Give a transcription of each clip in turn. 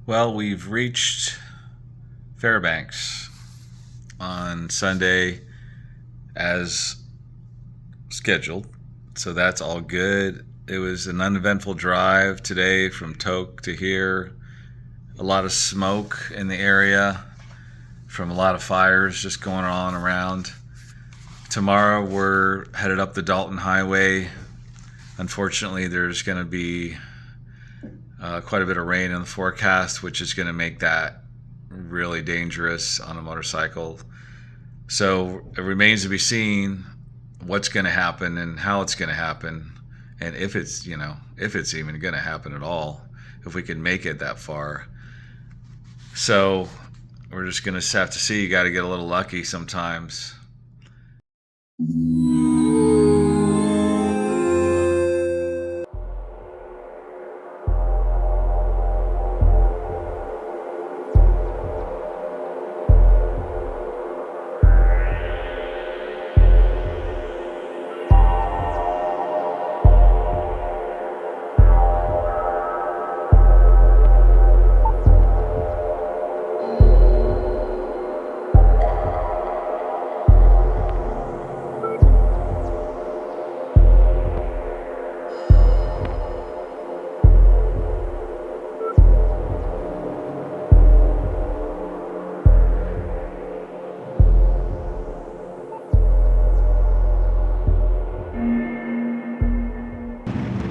Well, we've reached Fairbanks on Sunday as scheduled, so that's all good. It was an uneventful drive today from Tok to here. A lot of smoke in the area from a lot of fires just going on around. Tomorrow we're headed up the Dalton Highway. Unfortunately, there's going to be quite a bit of rain in the forecast, which is going to make that really dangerous on a motorcycle. So it remains to be seen what's going to happen and how it's going to happen, and if it's even going to happen at all, if we can make it that far. So we're just going to have to see. You got to get a little lucky sometimes.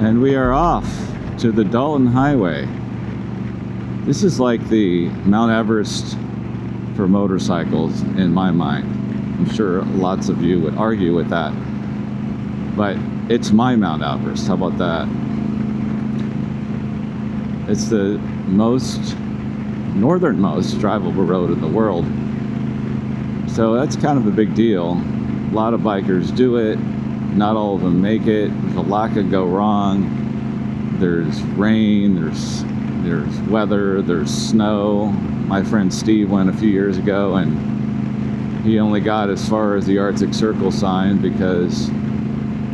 And we are off to the Dalton Highway. This is like the Mount Everest for motorcycles in my mind. I'm sure lots of you would argue with that, but it's my Mount Everest. How about that? It's the northernmost drivable road in the world. So that's kind of a big deal. A lot of bikers do it. Not all of them make it. There's a lot could go wrong. There's rain, there's weather, there's snow. My friend Steve went a few years ago and he only got as far as the Arctic Circle sign because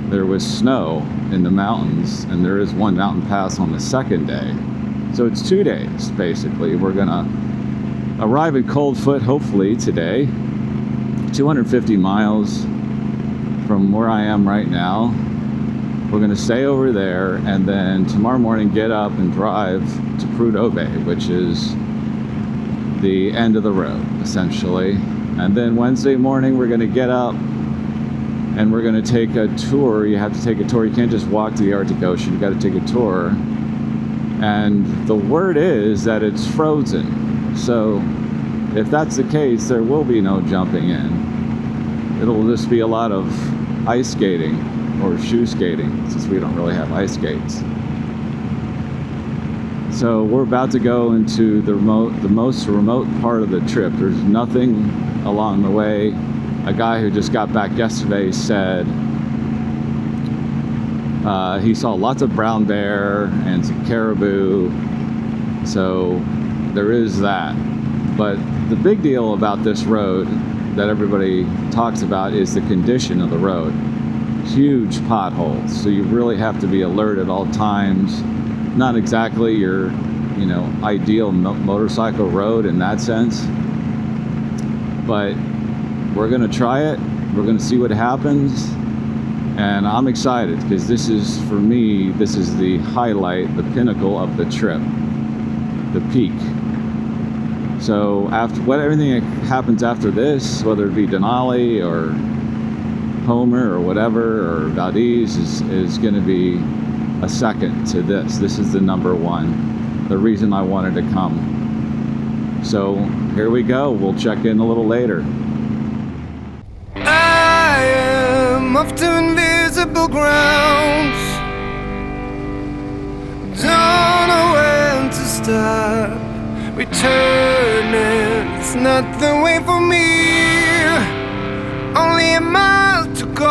there was snow in the mountains, and there is one mountain pass on the second day. So it's 2 days basically. We're gonna arrive at Coldfoot hopefully today, 250 miles from where I am right now. We're going to stay over there, and then tomorrow morning get up and drive to Prudhoe Bay, which is the end of the road essentially. And then Wednesday morning we're going to get up and we're going to take a tour. You have to take a tour. You can't just walk to the Arctic Ocean. You got to take a tour. And the word is that it's frozen. So if that's the case, there will be no jumping in. It'll just be a lot of ice skating or shoe skating, since we don't really have ice skates. So we're about to go into the most remote part of the trip. There's nothing along the way. A guy who just got back yesterday said he saw lots of brown bear and some caribou. So there is that. But the big deal about this road that everybody talks about is the condition of the road. Huge potholes, so you really have to be alert at all times. Not exactly your ideal motorcycle road in that sense, but we're gonna try it. We're gonna see what happens, and I'm excited because this is, for me, this is the highlight, the pinnacle of the trip, the peak. So after everything that happens after this, whether it be Denali or Homer or whatever, or Valdez, is going to be a second to this. This is the number one, the reason I wanted to come. So here we go. We'll check in a little later. I am off to invisible grounds. Don't know when to stop. Returning, it's not the way for me. Only a mile to go.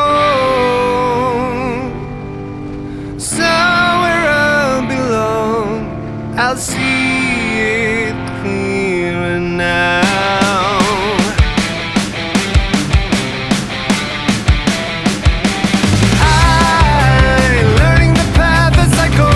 Somewhere I belong. I'll see it clearer now. I'm learning the path as I go.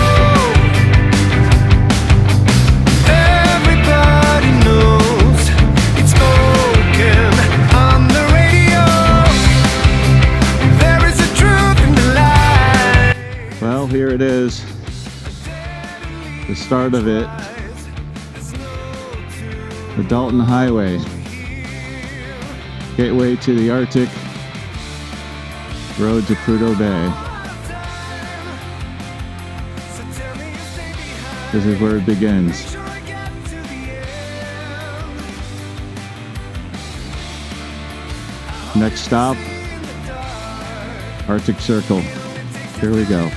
start of it. The Dalton Highway, gateway to the Arctic, road to Prudhoe Bay. This is where it begins. Next stop, Arctic Circle. Here we go.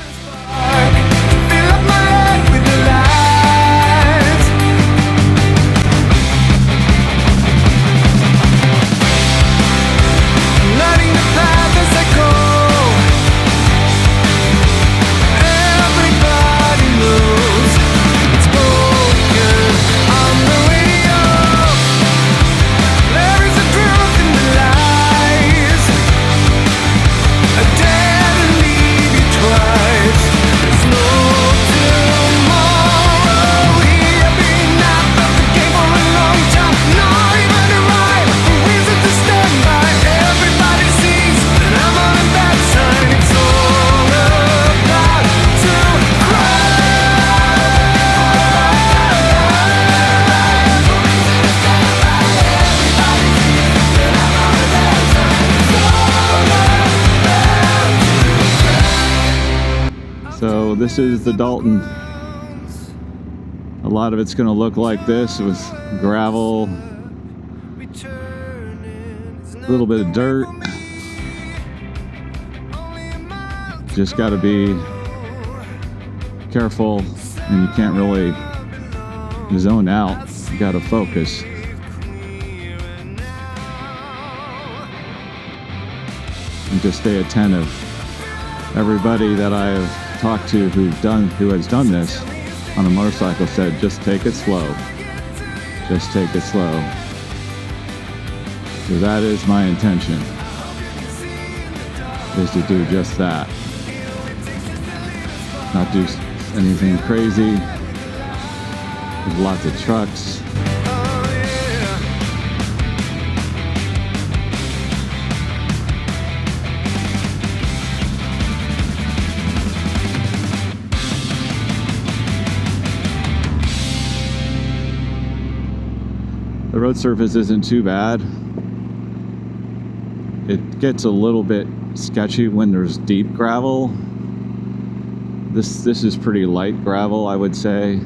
So this is the Dalton. A lot of it's going to look like this with gravel, a little bit of dirt. Just got to be careful, and you can't really zone out. You got to focus. And just stay attentive. Everybody that I've talked to who has done this on a motorcycle said, just take it slow. Just take it slow. So that is my intention, is to do just that. Not do anything crazy. There's lots of trucks. The road surface isn't too bad. It gets a little bit sketchy when there's deep gravel. This is pretty light gravel, I would say.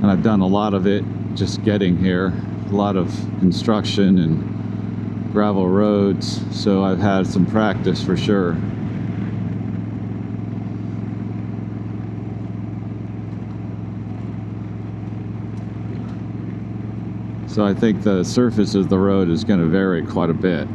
And I've done a lot of it just getting here. A lot of construction and gravel roads, so I've had some practice for sure. So I think the surface of the road is going to vary quite a bit.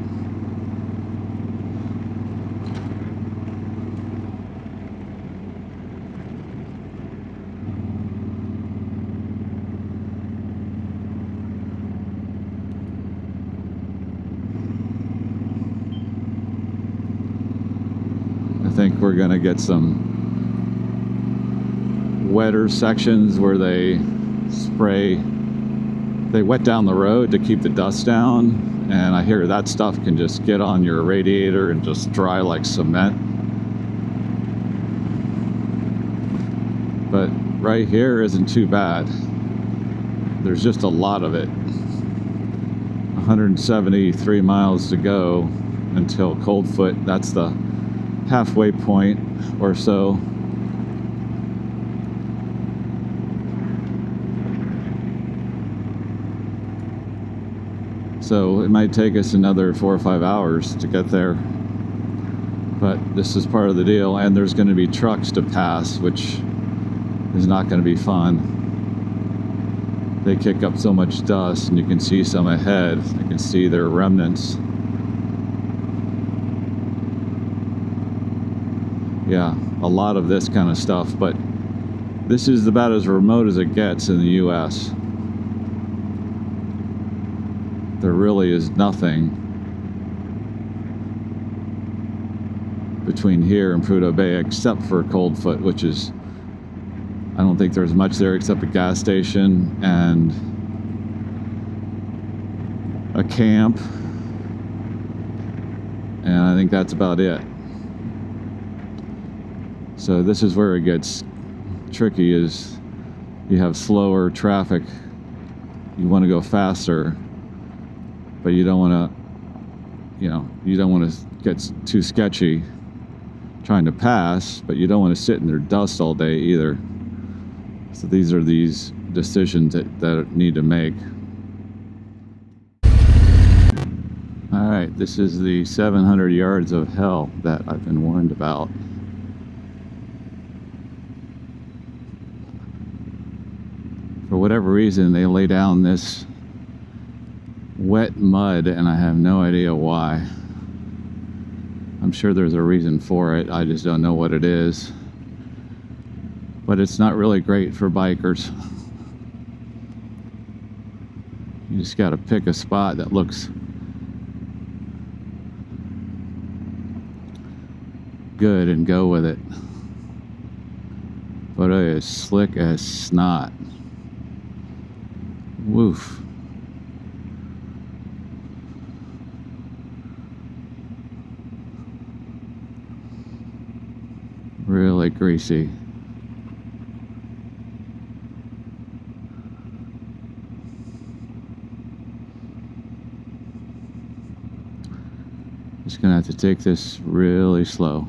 I think we're going to get some wetter sections where they wet down the road to keep the dust down, and I hear that stuff can just get on your radiator and just dry like cement. But right here isn't too bad. There's just a lot of it. 173 miles to go until Coldfoot. That's the halfway point or so. So it might take us another 4 or 5 hours to get there. But this is part of the deal, and there's going to be trucks to pass, which is not going to be fun. They kick up so much dust, and you can see some ahead. You can see their remnants. Yeah, a lot of this kind of stuff, but this is about as remote as it gets in the US. There really is nothing between here and Prudhoe Bay except for Coldfoot, which is, I don't think there's much there except a gas station and a camp, and I think that's about it. So this is where it gets tricky, is you have slower traffic. You want to go faster, but you don't want to, you don't want to get too sketchy trying to pass, but you don't want to sit in their dust all day either. So these are these decisions that need to make. All right, this is the 700 yards of hell that I've been warned about. For whatever reason, they lay down this wet mud, and I have no idea why. I'm sure there's a reason for it. I just don't know what it is. But it's not really great for bikers. You just got to pick a spot that looks good and go with it. But it is slick as snot. Woof. Really greasy. Just gonna have to take this really slow.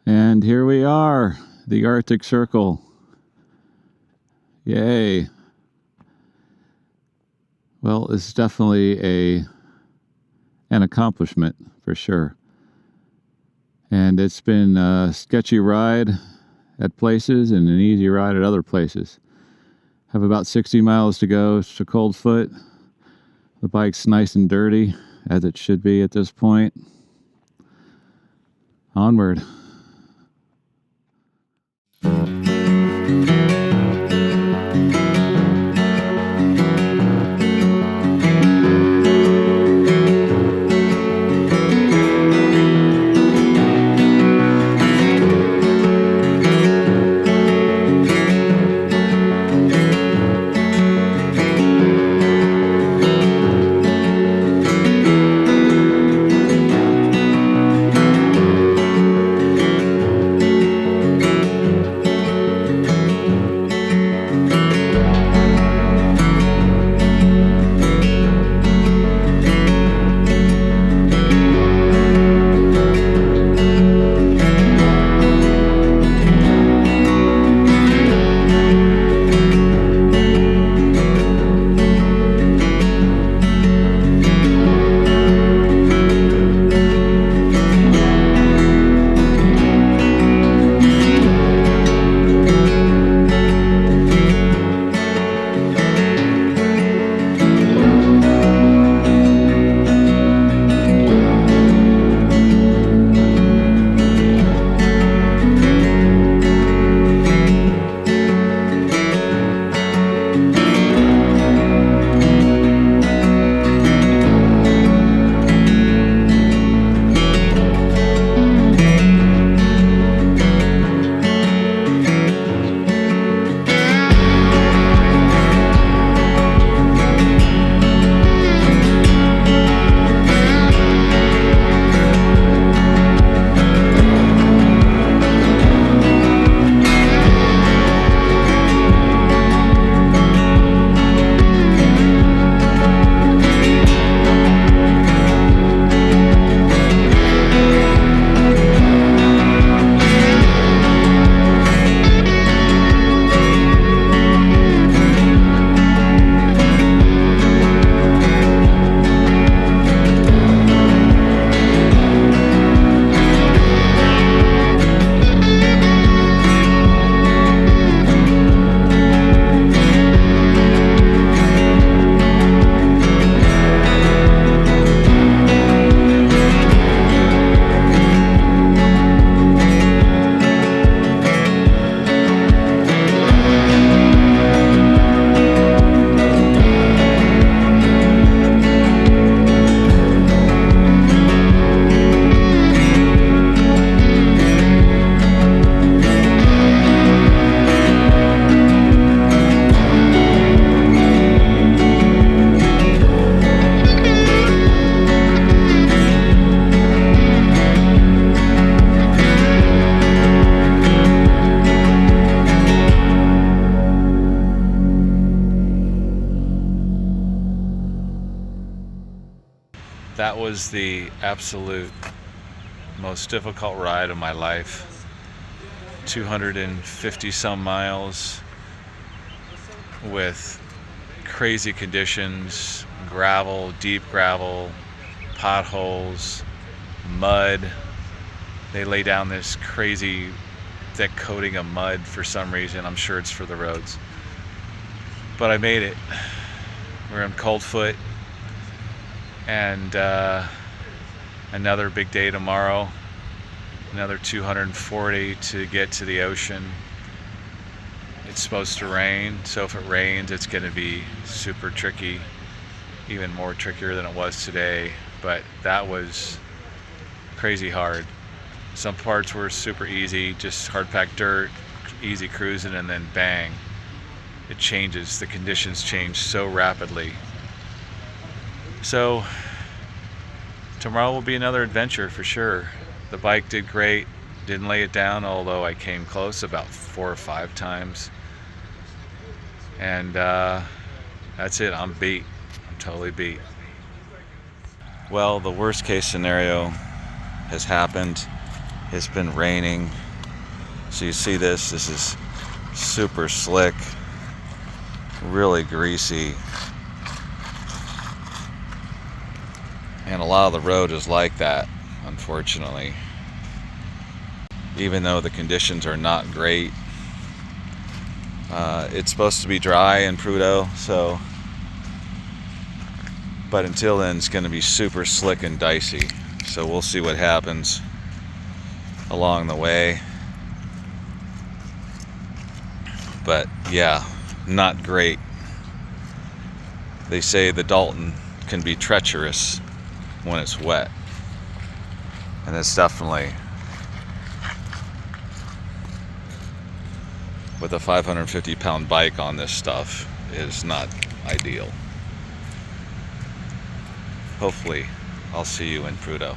And here we are, the Arctic Circle. Yay. Well, it's definitely an accomplishment for sure. And it's been a sketchy ride at places and an easy ride at other places. Have about 60 miles to go to Coldfoot. The bike's nice and dirty, as it should be at this point. Onward. that was the absolute most difficult ride of my life. 250 some miles with crazy conditions, gravel, deep gravel, potholes, mud. They lay down this crazy thick coating of mud for some reason. I'm sure it's for the roads. But I made it. We're in Coldfoot, and another big day tomorrow. Another 240 to get to the ocean. It's supposed to rain, so if it rains, it's going to be super tricky, even more trickier than it was today. But that was crazy hard. Some parts were super easy, just hard packed dirt, easy cruising, and then bang, it changes. The conditions change so rapidly. So tomorrow will be another adventure for sure. The bike did great, didn't lay it down, although I came close about 4 or 5 times. And that's it, I'm beat. I'm totally beat. Well, the worst case scenario has happened. It's been raining. So you see this is super slick, really greasy. And a lot of the road is like that, unfortunately. Even though the conditions are not great. It's supposed to be dry in Prudhoe, so, but until then it's going to be super slick and dicey. So we'll see what happens along the way. But yeah, not great. They say the Dalton can be treacherous when it's wet, and it's definitely, with a 550-pound bike on this stuff, is not ideal. Hopefully I'll see you in Prudhoe.